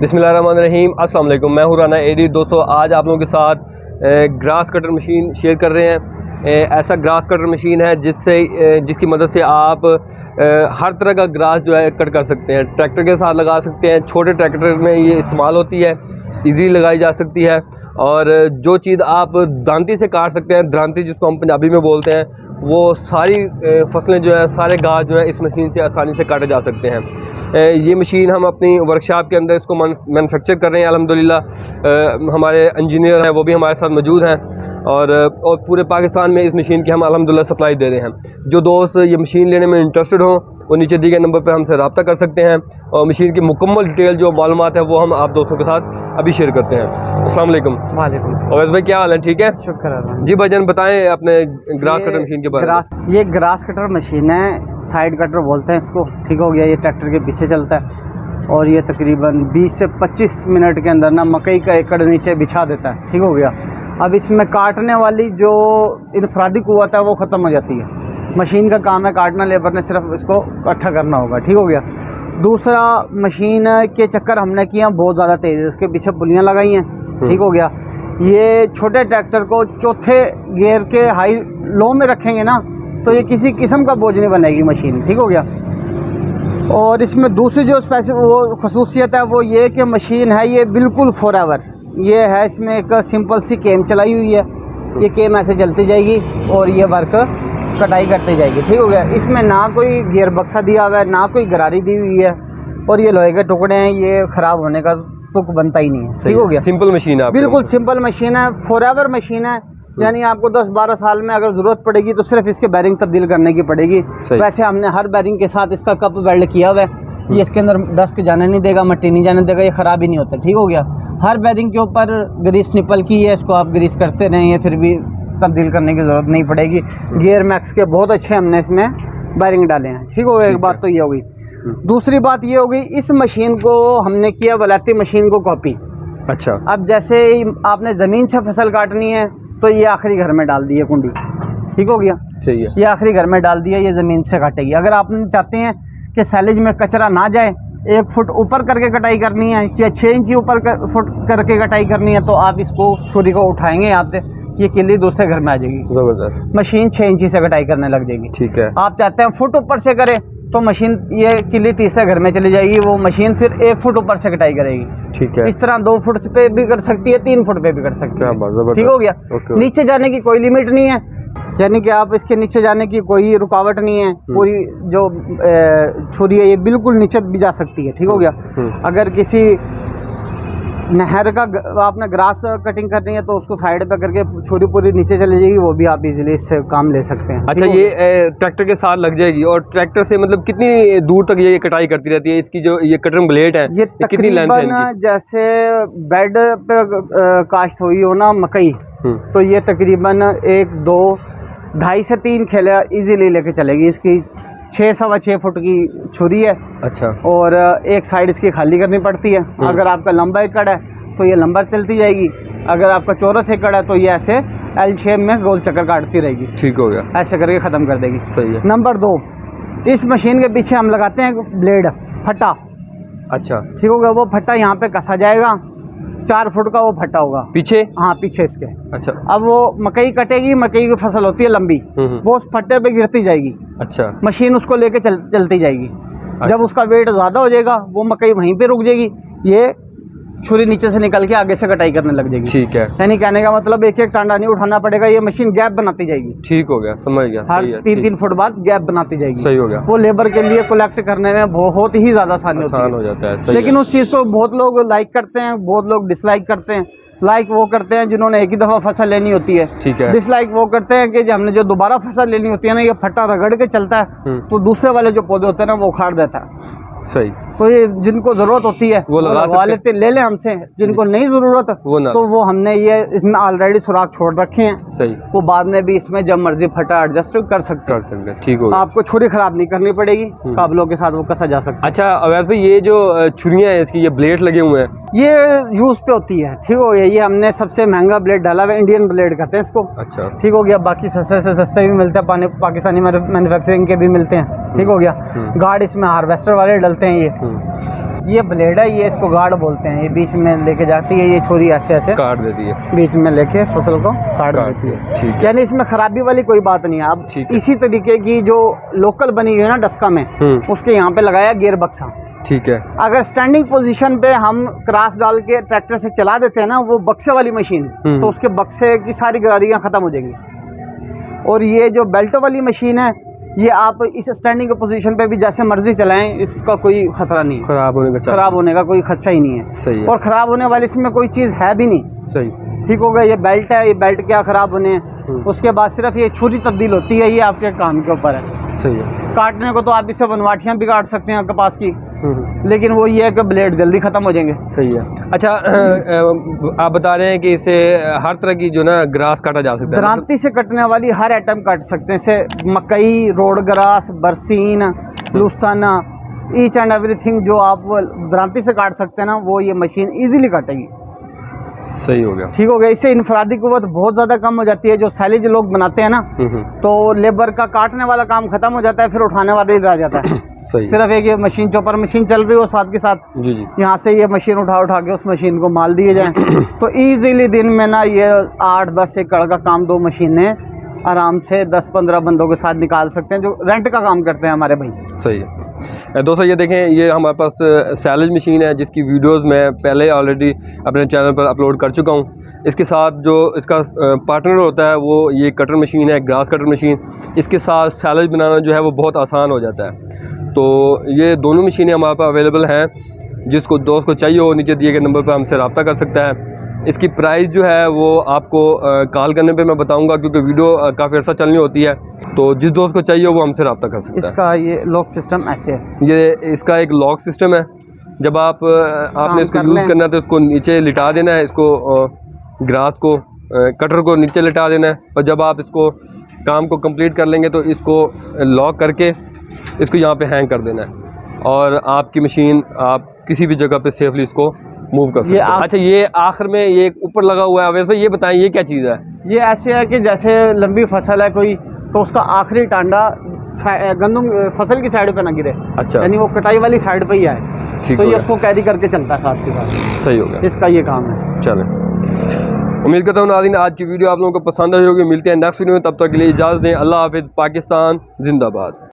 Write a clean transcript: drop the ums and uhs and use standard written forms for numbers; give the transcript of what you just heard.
बिस्मिल्लाहिर्रहमानिर्रहीम। अस्सलाम वालेकुम। मैं हूं राना एडी। दोस्तों, आज आप लोगों के साथ ग्रास कटर मशीन शेयर कर रहे हैं। ऐसा ग्रास कटर मशीन है जिसकी मदद से आप हर तरह का ग्रास जो है कट कर सकते हैं। ट्रैक्टर के साथ लगा सकते हैं, छोटे ट्रैक्टर में ये इस्तेमाल होती है, इजीली लगाई जा सकती है। और जो चीज़ आप दांती से काट सकते हैं, दांती जिसको हम पंजाबी में बोलते हैं, वो सारी फसलें जो है, सारे गाछ जो है इस मशीन से आसानी से काटे जा सकते हैं। ये मशीन हम अपनी वर्कशॉप के अंदर इसको मैन्युफैक्चर कर रहे हैं अल्हम्दुलिल्लाह। हमारे इंजीनियर हैं वो भी हमारे साथ मौजूद हैं और पूरे पाकिस्तान में इस मशीन की हम अल्हम्दुलिल्लाह सप्लाई दे रहे हैं। जो दोस्त ये मशीन लेने में इंटरेस्टेड हों वो नीचे दिए गए नंबर पर हमसे रब्ता कर सकते हैं और मशीन की मुकम्मल डिटेल जो मालूमात है वो हम आप दोस्तों के साथ अभी शेयर करते हैं। अस्सलाम वालेकुम। वालेकुम सलाम। अवैस भाई, क्या हाल है? ठीक है, शुक्र है जी। भाईजान बताएं अपने ग्रास कटर मशीन के बारे में। ये ग्रास कटर मशीन है, साइड कटर बोलते हैं इसको। ठीक हो गया, ये ट्रैक्टर के पीछे चलता है और ये तकरीबन 20 से 25 मिनट के अंदर ना मकई का एकड़ नीचे बिछा देता है। ठीक हो गया। अब इसमें काटने वाली जो इनफरादी कुव्वत है वो ख़त्म हो जाती है। मशीन का काम है काटना, लेबर ने सिर्फ इसको इकट्ठा करना होगा। ठीक हो गया। दूसरा, मशीन के चक्कर हमने किए हैं बहुत ज़्यादा तेज़, इसके पीछे पुलियाँ लगाई हैं। ठीक हो गया। ये छोटे ट्रैक्टर को चौथे गियर के हाई लो में रखेंगे ना तो ये किसी किस्म का बोझ नहीं बनेगी मशीन। ठीक हो गया। और इसमें दूसरी जो वो खसूसियत है वो ये कि मशीन है ये बिल्कुल फॉरएवर। ये है, इसमें एक सिंपल सी केम चलाई हुई है। ये केम ऐसे चलती जाएगी और ये वर्क कटाई करती जाएगी। ठीक हो गया। इसमें ना कोई गियर बक्सा दिया हुआ है, ना कोई गरारी दी हुई है और ये लोहे के टुकड़े हैं, ये ख़राब होने का तुक बनता ही नहीं है। ठीक हो गया। सिंपल मशीन है, बिल्कुल सिंपल मशीन है, फॉरएवर मशीन है। यानी आपको 10-12 साल में अगर ज़रूरत पड़ेगी तो सिर्फ इसके बैरिंग तब्दील करने की पड़ेगी। वैसे हमने हर बैरिंग के साथ इसका कप वेल्ड किया हुआ है। ये इसके अंदर डस्ट जाने नहीं देगा, मिट्टी नहीं जाने देगा, ये ख़राब ही नहीं होता। ठीक हो गया। हर बैरिंग के ऊपर ग्रीस निपल की है, इसको आप ग्रीस करते रहेंगे फिर भी तब्दील करने की ज़रूरत नहीं पड़ेगी। गियर मैक्स के बहुत अच्छे हमने इसमें बैरिंग डाले हैं। ठीक हो गया। एक बात तो ये हो गई। दूसरी बात ये हो गई, इस मशीन को हमने किया वलायती मशीन को कॉपी। अच्छा। अब जैसे ही आपने ज़मीन से फसल काटनी है तो ये आखिरी घर में डाल दी है कुंडी। ठीक हो गया। सही है। ये आखिरी घर में डाल दिया, ये ज़मीन से काटेगी। अगर आप चाहते हैं कि सैलेज में कचरा ना जाए, 1 फुट ऊपर करके कटाई करनी है या 6 इंची ऊपर फुट करके कटाई करनी है तो आप इसको छुरी को उठाएंगे यहाँ पे, ये किल्ली दूसरे घर में आ जाएगी। ज़बरदस्त। मशीन 6 इंची से कटाई करने लग जाएगी। ठीक है। आप चाहते हैं फुट ऊपर से करें तो मशीन ये किल्ली तीसरे घर में चली जाएगी, वो मशीन फिर 1 फुट ऊपर से कटाई करेगी। ठीक है। इस तरह 2 फुट पे भी कर सकती है, 3 फुट पे भी कर सकती है। ठीक हो गया। नीचे जाने की कोई लिमिट नहीं है, यानी कि आप इसके नीचे जाने की कोई रुकावट नहीं है। पूरी जो छुरी है ये बिल्कुल नीचे भी जा सकती है। ठीक हो गया। अगर किसी नहर का आपने ग्रास कटिंग करनी है तो उसको साइड पे करके छुरी पूरी नीचे चली जाएगी, वो भी आप इजीली इससे काम ले सकते हैं। अच्छा, ये ट्रैक्टर के साथ लग जाएगी और ट्रैक्टर से मतलब कितनी दूर तक ये कटाई करती रहती है? इसकी जो ये कटिंग ब्लेड है ये कितनी लेंथ है इनकी? जैसे बेड पे काश्त हुई हो ना मकई, तो ये तकरीबन 1, 2, 2.5 से 3 खेले इजीली लेके चलेगी। इसकी 6-6.25 फुट की छुरी है। अच्छा। और एक साइड इसकी खाली करनी पड़ती है। अगर आपका लंबा एकड़ है तो ये लंबा चलती जाएगी, अगर आपका चौरस एकड़ है तो ये ऐसे एल शेप में गोल चक्कर काटती रहेगी। ठीक हो गया। ऐसे करके ख़त्म कर देगी। सही है। नंबर 2, इस मशीन के पीछे हम लगाते हैं ब्लेड, फट्टा। अच्छा। ठीक हो गया। वो फट्टा यहाँ पे कसा जाएगा, 4 फुट का वो फट्टा होगा पीछे। हाँ, पीछे इसके। अच्छा। अब वो मकई कटेगी, मकई की फसल होती है लंबी, वो उस फट्टे पे गिरती जाएगी। अच्छा। मशीन उसको लेके चलती जाएगी। अच्छा। जब उसका वेट ज़्यादा हो जाएगा वो मकई वहीं पे रुक जाएगी, ये छुरी नीचे से निकल के आगे से कटाई करने लग जाएगी। ठीक है। यानी कहने का मतलब एक टांडा नहीं उठाना पड़ेगा, ये मशीन गैप बनाती जाएगी। ठीक हो गया, समझ गया। हर 3-3 फुट बाद गैप बनाती जाएगी। सही हो गया। वो लेबर के लिए कलेक्ट करने में बहुत ही ज़्यादा आसान हो जाता है। लेकिन उस चीज़ को बहुत लोग लाइक करते हैं, बहुत लोग डिसलाइक करते हैं। लाइक वो करते हैं जिन्होंने एक ही दफ़ा फसल लेनी होती है। ठीक है। डिसलाइक वो करते हैं कि हमने जो दोबारा फसल लेनी होती है ना, ये फट्टा रगड़ के चलता है तो दूसरे वाले जो पौधे होते हैं ना वो उखाड़ देता है। सही। तो ये जिनको ज़रूरत होती है वो लगा लेते, ले लें हमसे। जिनको नहीं ज़रूरत तो वो हमने ये इसमें ऑलरेडी सुराख छोड़ रखे हैं। सही। वो बाद में भी इसमें जब मर्जी फटा एडजस्ट कर सकते हैं। ठीक हो। आपको छुरी ख़राब नहीं करनी पड़ेगी, काबलों के साथ वो कसा जा सकता है। अच्छा अवैस भाई, ये जो छुरियाँ हैं इसकी, ये ब्लेड लगे हुए हैं, ये यूज़ पे होती है। ठीक हो गया। ये हमने सबसे महंगा ब्लेड डाला हुआ है, इंडियन ब्लेड कहते हैं इसको। अच्छा। ठीक हो गया। बाकी सस्ते से सस्ते भी मिलते हैं, पाकिस्तानी मैन्युफैक्चरिंग के भी मिलते हैं। ठीक हो गया। गार्ड इसमें हार्वेस्टर वाले डलते हैं ये। ये ब्लेड है, ये इसको गार्ड बोलते हैं। ये बीच में लेके जाती है, ये छोरी ऐसे ऐसे काट देती है, बीच में लेके फसल को काट देती है। ठीक है, यानी इसमें खराबी वाली कोई बात नहीं है। अब इसी तरीके की जो लोकल बनी हुई है ना डस्का में, उसके यहाँ पे लगाया गियर बक्सा। ठीक है, अगर स्टैंडिंग पोजीशन पे हम क्रॉस डाल के ट्रैक्टर से चला देते हैं ना वो बक्से वाली मशीन, तो उसके बक्से की सारी गरारियाँ खत्म हो जाएंगी। और ये जो बेल्टों वाली मशीन है, ये आप इस स्टैंडिंग पोजीशन पे भी जैसे मर्जी चलाएं, इसका कोई खतरा नहीं है, खराब होने का कोई खदशा ही नहीं है। सही है। और ख़राब होने वाली इसमें कोई चीज़ है भी नहीं। सही, ठीक हो गया। ये बेल्ट है, ये बेल्ट क्या ख़राब होने हैं। उसके बाद सिर्फ ये छुरी तब्दील होती है, ये आपके काम के ऊपर है। सही है। काटने को तो आप इससे बनवाटियाँ भी काट सकते हैं कपास की, लेकिन वो ये है कि ब्लेड जल्दी ख़त्म हो जाएंगे। सही है। अच्छा, आप बता रहे हैं कि इसे हर तरह की जो ना ग्रास काटा जा सकता है, दरांती से कटने वाली हर आइटम काट सकते हैं। जैसे मकई, रोड ग्रास, बरसीन, लूसन, ईच एंड एवरीथिंग जो आप दरांती से काट सकते हैं ना, वो ये मशीन ईजिली काटेगी। सही हो गया, ठीक हो गया। इससे इंफरादी कुव्वत बहुत ज़्यादा कम हो जाती है। जो सैलेज लोग बनाते हैं ना, तो लेबर का काटने वाला काम खत्म हो जाता है, फिर उठाने वाला ही रह जाता है। सही। सिर्फ एक ये मशीन, चॉपर मशीन चल रही हो साथ के साथ, जी जी, यहाँ से ये मशीन उठा के उस मशीन को माल दिए जाए तो ईजीली दिन में ना ये 8-10 एकड़ का काम 2 मशीनें आराम से 10-15 बंदों के साथ निकाल सकते हैं, जो रेंट का काम करते हैं हमारे भाई। सही है। दोस्तों ये देखें, ये हमारे पास सैलेज मशीन है, जिसकी वीडियोस मैं पहले ऑलरेडी अपने चैनल पर अपलोड कर चुका हूँ। इसके साथ जो इसका पार्टनर होता है वो ये कटर मशीन है, ग्रास कटर मशीन। इसके साथ सैलेज बनाना जो है वो बहुत आसान हो जाता है। तो ये दोनों मशीनें हमारे पास अवेलेबल हैं। जिसको दोस्त को चाहिए हो, नीचे दिए गए नंबर पर हमसे रब्ता कर सकता है। इसकी प्राइस जो है वो आपको कॉल करने पे मैं बताऊंगा, क्योंकि वीडियो काफ़ी अर्सा चलनी होती है। तो जिस दोस्त को चाहिए वो हमसे रब्ता कर सकता है। इसका ये लॉक सिस्टम ऐसे है, ये इसका एक लॉक सिस्टम है। जब आपने इसको यूज़ करना है तो इसको नीचे लिटा देना है, इसको ग्रास को कटर को नीचे लिटा देना है। और जब आप इसको काम को कंप्लीट कर लेंगे तो इसको लॉक करके इसको यहाँ पे हैंग कर देना है, और आपकी मशीन आप किसी भी जगह पे सेफली इसको मूव कर सकते हैं। अच्छा, ये आखिर में ये ऊपर लगा हुआ है अवैस भाई, ये बताएं ये क्या चीज़ है? ये ऐसे है कि जैसे लंबी फसल है कोई, तो उसका आखिरी टांडा गंदम फसल की साइड पे ना गिरे। अच्छा, यानी वो कटाई वाली साइड पे ही आए, तो ये उसको कैरी करके चलता है साथ के साथ। सही हो गया, इसका ये काम है। चलें, उम्मीद करता हूँ नाज़रीन आज की वीडियो आप लोगों को पसंद आई होगी। मिलते हैं नेक्स्ट वीडियो में, तब तक के लिए इजाज़त दें। अल्लाह हाफ़िज़। पाकिस्तान जिंदाबाद।